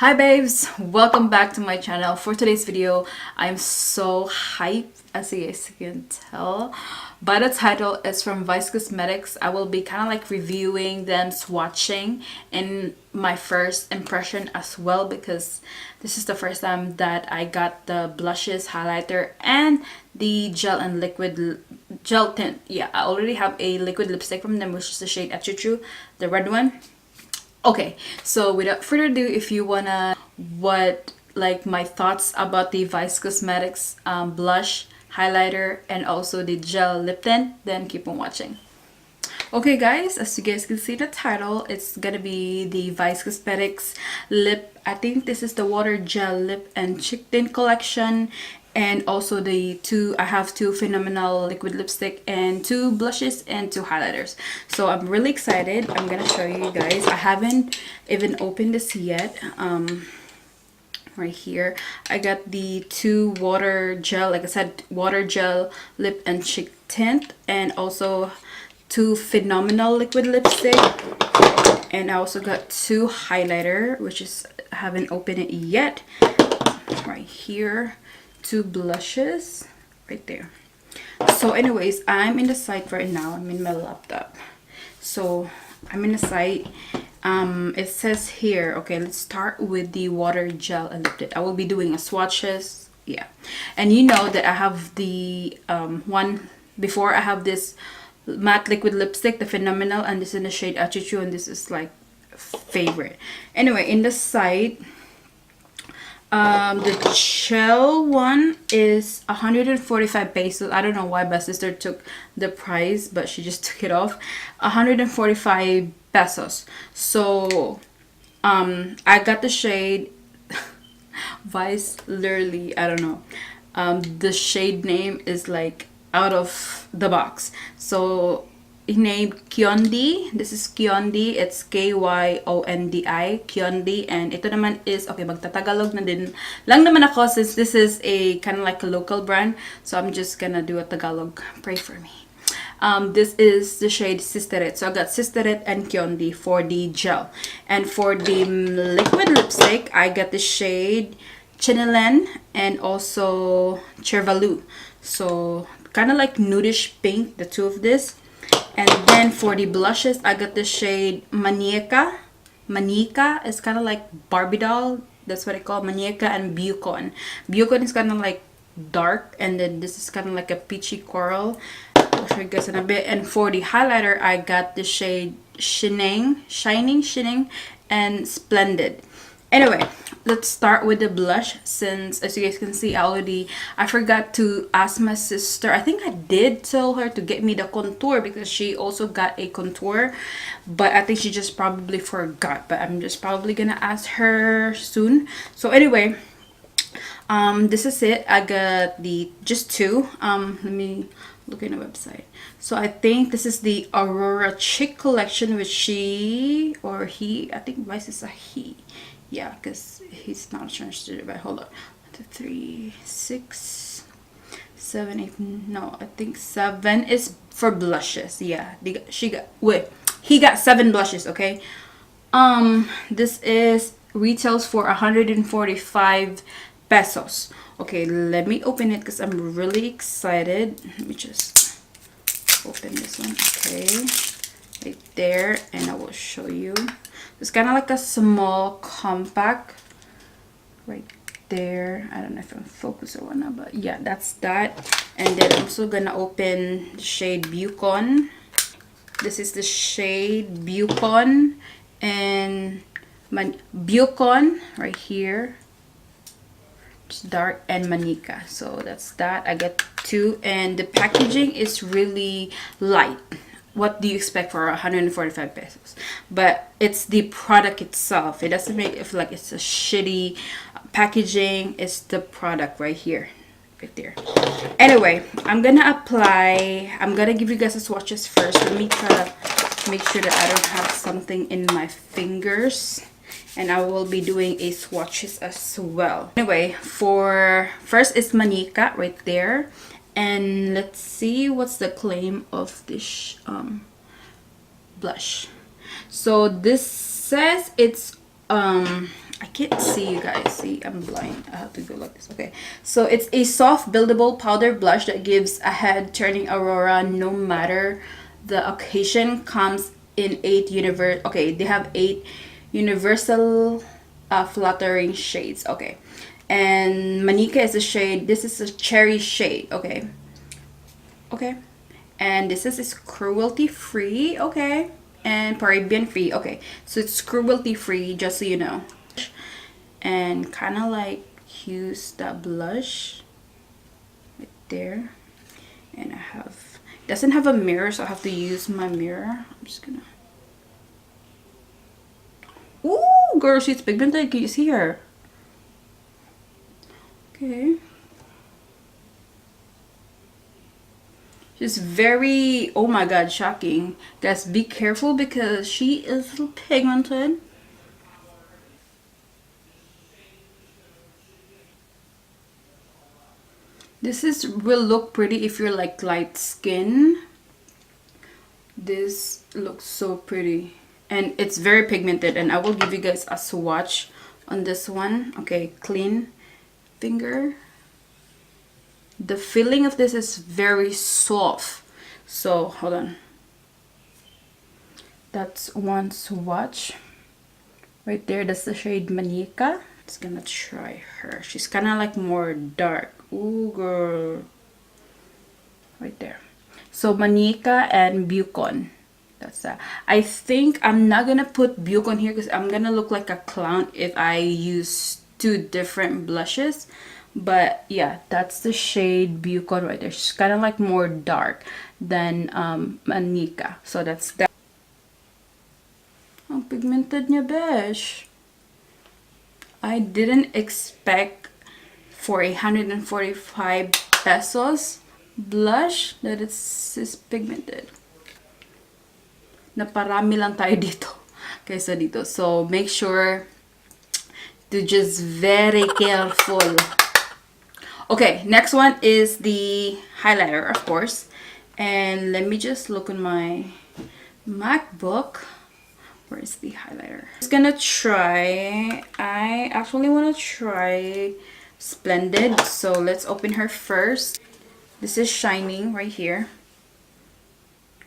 Hi babes, welcome back to my channel. For today's video, I'm so hyped, as you guys can tell by the title. It's from Vice Cosmetics. I will be kind of like reviewing them, swatching, and my first impression as well, because this is the first time that I got the blushes, highlighter, and the gel and liquid gel tint. Yeah, I already have a liquid lipstick from them, which is the shade Achuchu, the red one. Okay, so without further ado, if you wanna my thoughts about the Vice Cosmetics blush, highlighter, and also the gel lip tint, then keep on watching. Okay guys, as you guys can see the title, it's gonna be the Vice Cosmetics lip. I think this is the water gel lip and cheek tint collection, and also I have two phenomenal liquid lipstick and two blushes and two highlighters. So I'm really excited. I'm gonna show you guys. I haven't even opened this yet. Right here I got the two water gel, like I said, water gel lip and cheek tint, and also two phenomenal liquid lipstick, and I also got two highlighter, which is I haven't opened it yet. Right here, two blushes right there. So anyways, I'm in the site right now. I'm in my laptop, so I'm in the site. It says here, okay, let's start with the water gel and lip tint. I will be doing a swatches, yeah, and you know that I have the one before. I have this matte liquid lipstick, the phenomenal, and this is in the shade Achuchu, and this is like favorite. Anyway, in the site, the gel one is 145 pesos. I don't know why my sister took the price, but she just took it off. 145 pesos. So I got the shade Vice Literally, I don't know, the shade name is like out of the box. So named Kyondi. This is Kyondi. It's K-Y-O-N-D-I, Kyondi. And ito naman is, okay, magtatagalog na din lang naman ako, since this is a kind of like a local brand. So I'm just gonna do a Tagalog. Pray for me. This is the shade Sisteret. So I got Sisteret and Kyondi for the gel. And for the liquid lipstick, I got the shade Chinelen and also Chervalu. So kind of like nudish pink, the two of this. And then for the blushes, I got the shade Manika. Manika is kind of like Barbie doll. That's what I call Manika, and Bucon. Bucon is kind of like dark, and then this is kind of like a peachy coral. I'll show you guys in a bit. And for the highlighter, I got the shade Shining, and Splendid. Anyway, let's start with the blush, since as you guys can see, I forgot to ask my sister. I think I did tell her to get me the contour, because she also got a contour, but I think she just probably forgot. But I'm just probably gonna ask her soon. So anyway, this is it. I got the just two. Let me look in the website. So I think this is the Aurora Chick collection, which she or he, I think Vice is a he. Yeah, because he's not transgender. But hold on, 1, 2, 3, 6, 7, 8. No, I think 7 is for blushes. Yeah, he got 7 blushes. Okay. This is retails for 145 pesos. Okay, let me open it because I'm really excited. Let me just open this one. Okay, right there, and I will show you. It's kind of like a small compact right there. I don't know if I'm focused or whatnot, but yeah, that's that. And then I'm also gonna open the shade Bucon. This is the shade Bucon, and Bucon right here. It's dark, and Manika. So that's that. I got 2, and the packaging is really light. What do you expect for 145 pesos? But it's the product itself. It doesn't make it feel like it's a shitty packaging. It's the product right here, right there. Anyway, I'm gonna apply. I'm gonna give you guys the swatches first. Let me try to make sure that I don't have something in my fingers, and I will be doing a swatches as well. Anyway, for first is Manika right there. And let's see what's the claim of this blush. So this says it's I can't see you guys. See, I'm blind. I have to go like this. Okay. So it's a soft buildable powder blush that gives a head turning aurora no matter the occasion. Comes in 8 universe. Okay, they have 8 universal fluttering shades. Okay. And Manika is a shade. This is a cherry shade. Okay. Okay. And this is cruelty free. Okay. And paraben free. Okay. So it's cruelty free, just so you know. And kind of like use that blush right there. And I have, doesn't have a mirror, so I have to use my mirror. I'm just gonna. Ooh, girl, she's pigmented. Can you see her? Okay. She's very, oh my god, shocking. Guys, be careful because she is pigmented. Will look pretty if you're like light skin. This looks so pretty. And it's very pigmented, and I will give you guys a swatch on this one. Okay, clean finger. The feeling of this is very soft. So hold on. That's one swatch. Right there, that's the shade Manika. Just gonna try her. She's kind of like more dark. Ooh, girl. Right there. So Manika and Bucon. That's that. I think I'm not gonna put Bucon here because I'm gonna look like a clown if I use 2 different blushes. But yeah, that's the shade Bucon right there. She's kind of like more dark than Manika. So that's that. Ang pigmented niya, besh. I didn't expect for 145 pesos blush that is pigmented. Naparami lang tayo dito kaysa dito. So make sure to just very careful. Okay, next one is the highlighter, of course. And let me just look on my MacBook. Where is the highlighter? I'm just gonna try, I actually want to try Splendid. So let's open her first. This is Shining right here.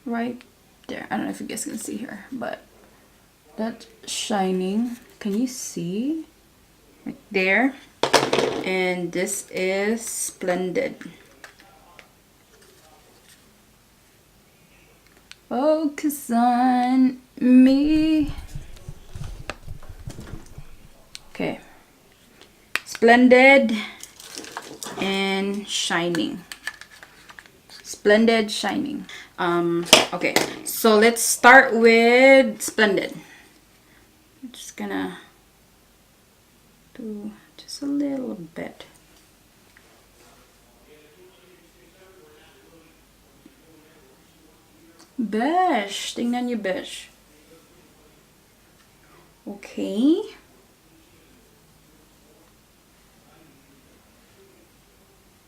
Right there. I don't know if you guys can see her, but that's Shining. Can you see? Right there. And this is Splendid. Focus on me. Okay. Splendid and Shining. Splendid, Shining. Okay, so let's start with Splendid. I'm just gonna do just a little bit. Besh, tingnan niyo, besh. Okay.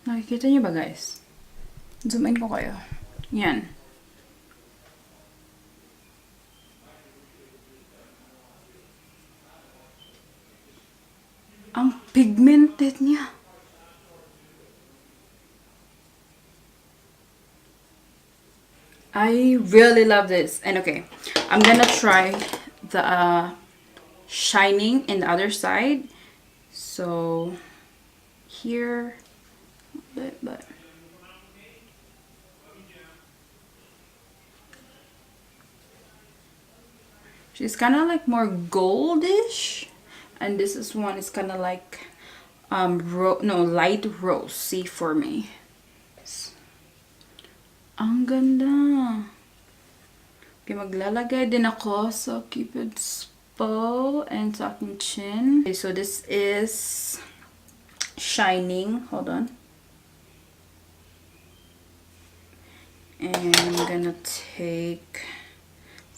Nakikita niyo ba, guys? Zoom in ko kayo. Yan. Ang pigmented niya. I really love this. And okay, I'm gonna try the Shining in the other side. So here, but she's kind of like more goldish, and this is one is kind of like light rosy for me. Ang ganda. Okay, maglalagay din ako sa Cupid's bow and sa aking chin. Okay, so this is Shining. Hold on. And I'm gonna take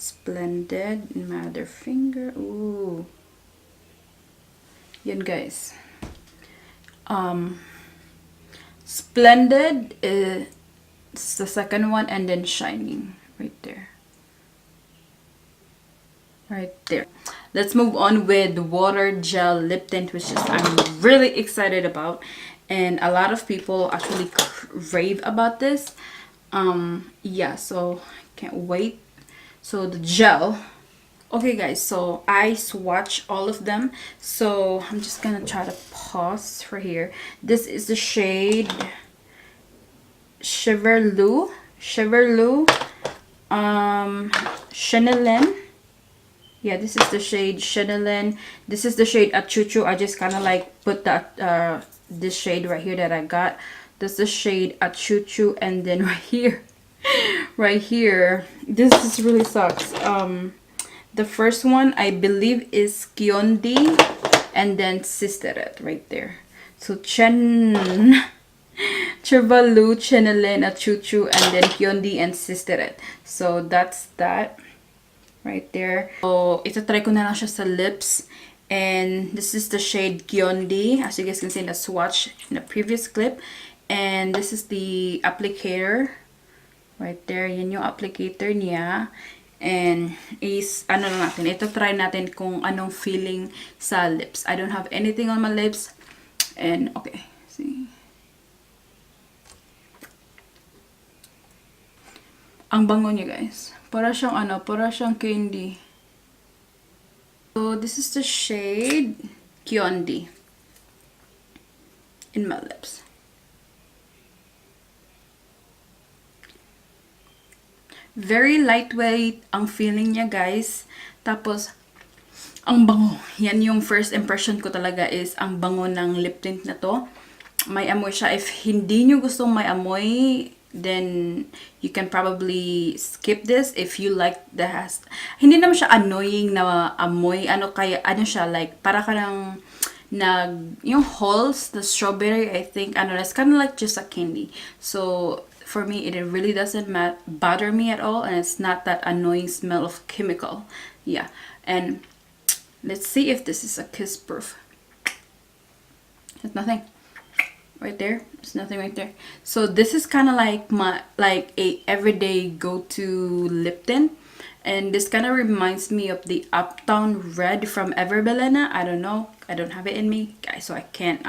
Splendid in my other finger. Ooh. Yan, guys. Splendid is the second one, and then Shining right there. Right there. let's move on with Water Gel Lip Tint, which is I'm really excited about. And a lot of people actually rave about this. Yeah, so can't wait. So the gel. Okay guys, so I swatch all of them. So I'm just gonna try to pause for here. This is the shade Shiverloo. Chanelin. Yeah, this is the shade Chanelin. This is the shade Achuchu. I just kind of like put that this shade right here that I got. That's the shade Achuchu, and then right here, this is really sucks. The first one I believe is Kyondi, and then Sisteret right there. So Chirvalu, Chanelin, Achuchu, and then Kyondi and Sisteret. So that's that right there. So itatry ko na lang siya sa lips. And this is the shade Kyondi, as you guys can see in the swatch in the previous clip. And this is the applicator right there. Yan yung applicator niya. And is ano lang natin, ito try natin kung anong feeling sa lips. I don't have anything on my lips. And okay, see. Ang bango niya guys. Para siyang ano, para siyang candy. So this is the shade Kyondi in my lips. Very lightweight ang feeling niya guys. Tapos ang bango. Yan yung first impression ko talaga, is ang bango ng lip tint na to. May amoy siya. If hindi nyo gustong may amoy, then you can probably skip this if you like the hindi naman siya annoying na amoy. Ano kaya, ano siya, like para ka ng yung Halls, the strawberry, I think, ano, it's kind of like just a candy. So for me, it really doesn't bother me at all, and it's not that annoying smell of chemical. Yeah, and let's see if this is a kiss proof. There's nothing right there. There's nothing right there. So this is kind of like a everyday go-to lip tint, and this kind of reminds me of the Uptown Red from Everbelena. I don't know, I don't have it in me guys, so I can't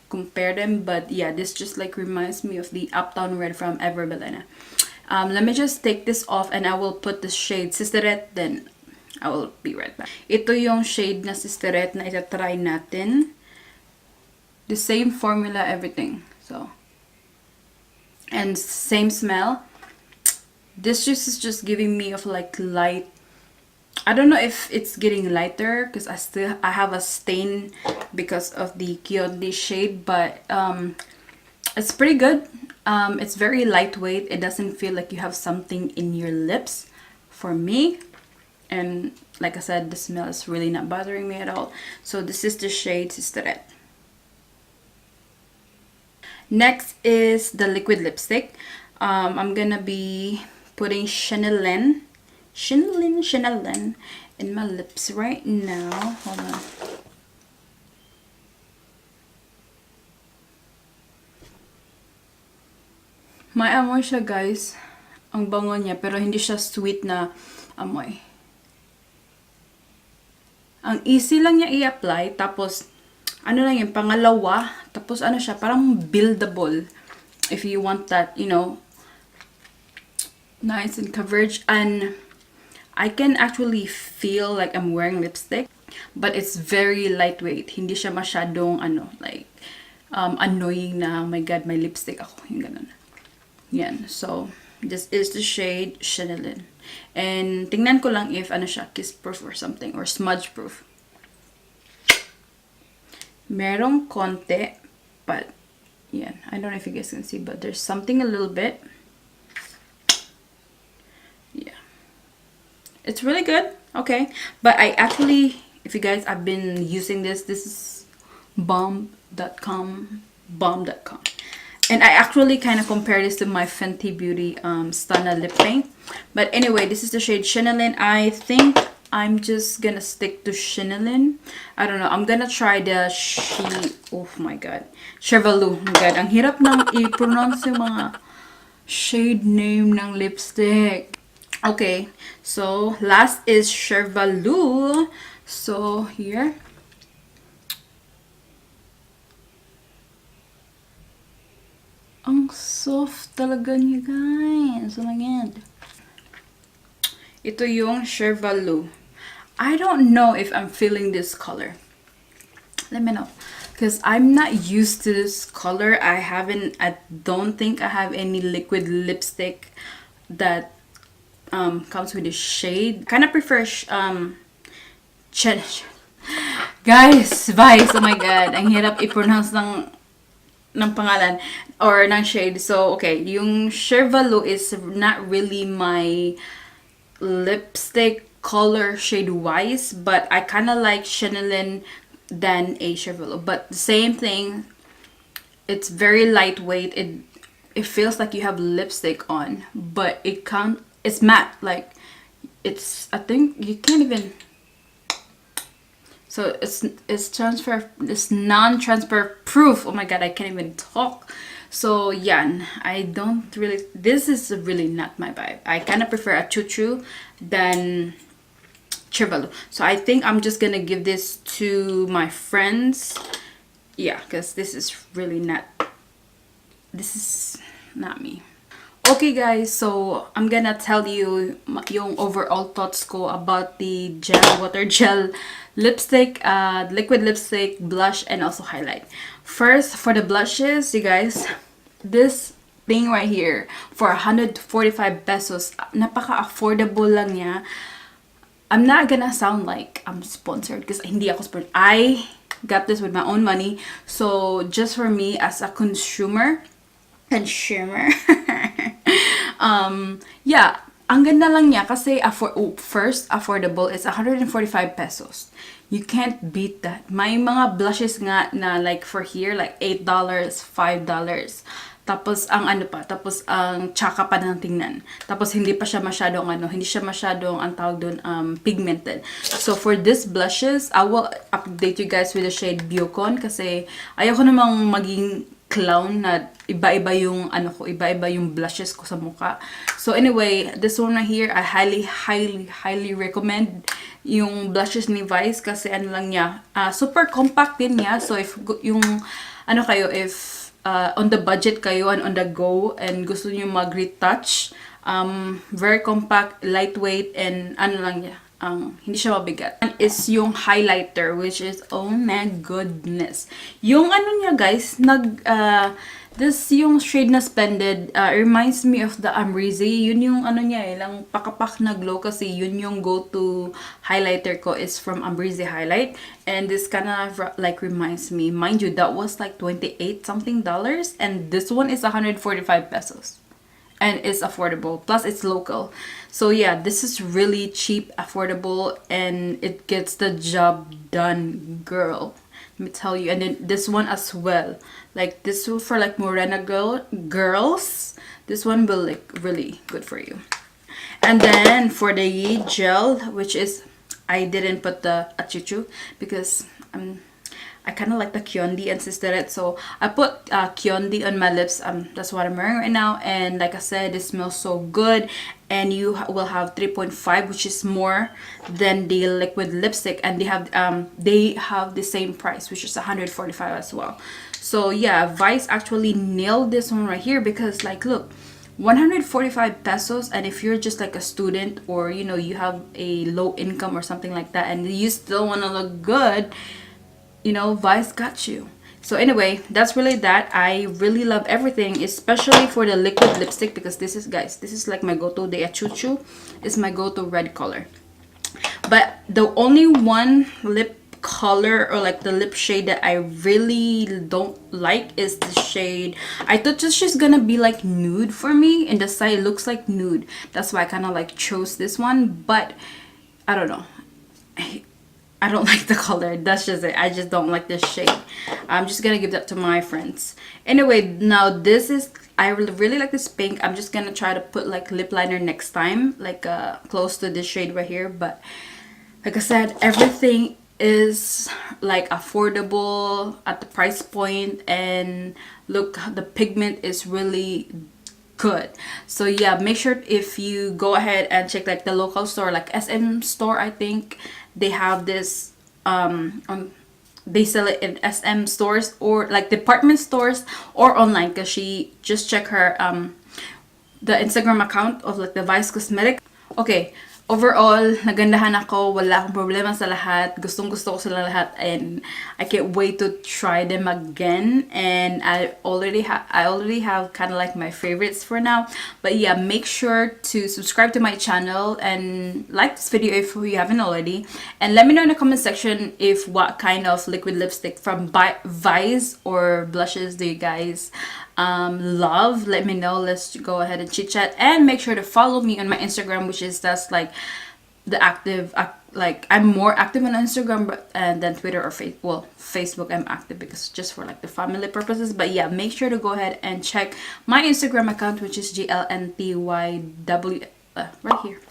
compare them, but yeah, this just like reminds me of the Uptown Red from Everbelena. Let me just take this off, and I will put the shade Sisteret, then I will be right back. Ito yung shade na Sisteret na itatry natin. The same formula, everything. So, and same smell. This juice is just giving me of like light. I don't know if it's getting lighter because I have a stain because of the Kyondi shade, but it's pretty good. It's very lightweight. It doesn't feel like you have something in your lips for me. And like I said, the smell is really not bothering me at all. So this is the shade Sisteret. Next is the liquid lipstick. I'm gonna be putting Chanelin in my lips right now. Hold on. May amoy siya guys. Ang bango niya, pero hindi siya sweet na amoy. Ang easy lang niya i-apply, tapos ano lang yung pangalawa, tapos ano siya, parang buildable if you want that, you know, nice and coverage. And I can actually feel like I'm wearing lipstick, but it's very lightweight. Hindi siya masyadong ano, like annoying na, oh my god, may lipstick ako, yung ganun. Yan, so this is the shade Chanelin. And tingnan ko lang if ano siya, kiss proof or something, or smudge proof. Merong konti, but yeah, I don't know if you guys can see, but there's something a little bit. Yeah, it's really good. Okay, but I actually, if you guys, I've been using this is bomb.com, and I actually kind of compare this to my Fenty Beauty Stunna lip paint. But anyway, this is the shade Chanelin. I think I'm just gonna stick to Chanelin. I don't know. I'm gonna try the oh my god, Chevalu. Oh my god, ang hirap nang i-pronounce yung mga shade name ng lipstick. Okay, so last is Chevalu. So here, ang soft talaga niya, guys. Oh my god. Ito yung Chevalu. I don't know if I'm feeling this color. Let me know. Because I'm not used to this color. I don't think I have any liquid lipstick that comes with this shade. Kind of prefer guys, Vice. Oh my god. Ang hirap i-pronounce ng pangalan or ng shade. So, okay, yung Chevalu is not really my lipstick color shade wise, but I kind of like Chanelin than a Chevalu. But the same thing, it's very lightweight. It feels like you have lipstick on, but it's matte. Like I think you can't even. So it's non-transfer proof. Oh my god, I can't even talk. So yeah, this is really not my vibe. I kind of prefer a Chuchu than Chevalu. So I think I'm just gonna give this to my friends. Yeah, because this is not me. Okay guys, so I'm gonna tell you yung overall thoughts ko about the water gel lipstick, liquid lipstick, blush, and also highlight. First, for the blushes, you guys, this thing right here for 145 pesos, napaka-affordable lang niya. I'm not gonna sound like I'm sponsored because hindi ako sponsored. I got this with my own money. So just for me as a consumer, yeah, ang ganda lang niya kasi first, affordable is 145 pesos. You can't beat that. May mga blushes nga na like for here, like $8, $5. Tapos ang tsaka pa ng tingnan. Tapos hindi siya masyadong ang tawag doon, pigmented. So for this blushes, I will update you guys with the shade Biocon kasi ayoko namang maging clown na iba-iba yung blushes ko sa mukha. So anyway, this one right here, I highly recommend yung blushes ni Vice kasi lang niya, super compact din niya. So if yung if on the budget kayo and on the go and gusto niyo mag-retouch, very compact, lightweight, and lang niya, hindi siya mabigat. And is yung highlighter, which is, oh my goodness. Yung niya guys, this yung shade na Splendid, reminds me of the Amrezy. Yun yung niya lang pakapak na glow kasi yun yung go-to highlighter ko is from Amrezy Highlight. And this kind of like reminds me, mind you, that was like 28 something dollars and this one is 145 pesos. And it's affordable, plus it's local. So yeah, this is really cheap, affordable, and it gets the job done, girl. Let me tell you. And then this one as well, like this one for like morena girls, this one will like really good for you. And then for the gel, which is, I didn't put the achuchu because I kind of like the Kyondi and Sister, so I put Kyondi on my lips. That's what I'm wearing right now, and like I said, it smells so good. And you will have 3.5, which is more than the liquid lipstick, and they have the same price, which is 145 as well. So yeah, Vice actually nailed this one right here because like look, 145 pesos, and if you're just like a student or you have a low income or something like that and you still want to look good, Vice got you. So anyway, that's really that. I really love everything, especially for the liquid lipstick because this is like my go-to. The Achuchu is my go-to red color. But the only one lip color or like the lip shade that I really don't like is the shade. I thought she's gonna be like nude for me, and the side looks like nude. That's why I kind of like chose this one, but I don't know. I don't like the color. That's just it. I just don't like this shade. I'm just gonna give that to my friends. Anyway, now this is, I really like this pink. I'm just gonna try to put like lip liner next time, like close to this shade right here. But like I said, everything is like affordable at the price point, and look, the pigment is really good. So yeah, make sure if you go ahead and check like the local store, like SM store I think, they have this they sell it in SM stores or like department stores or online, because she just check her the Instagram account of like the Vice Cosmetic. Okay, overall, nagandahan ako. Wala akong problema sa lahat. Gustong gusto ko sila lahat, and I can't wait to try them again. And I already have kind of like my favorites for now. But yeah, make sure to subscribe to my channel and like this video if you haven't already. And let me know in the comment section if what kind of liquid lipstick from Vice or blushes do you guys love. Let me know. Let's go ahead and chit chat, and make sure to follow me on my Instagram, which is that's like the like I'm more active on Instagram and then Twitter or Facebook I'm active because just for like the family purposes. But yeah, make sure to go ahead and check my Instagram account, which is GLNTYW right here.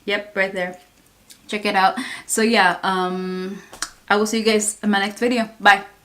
Yep, right there. Check it out. So yeah, I will see you guys in my next video. Bye.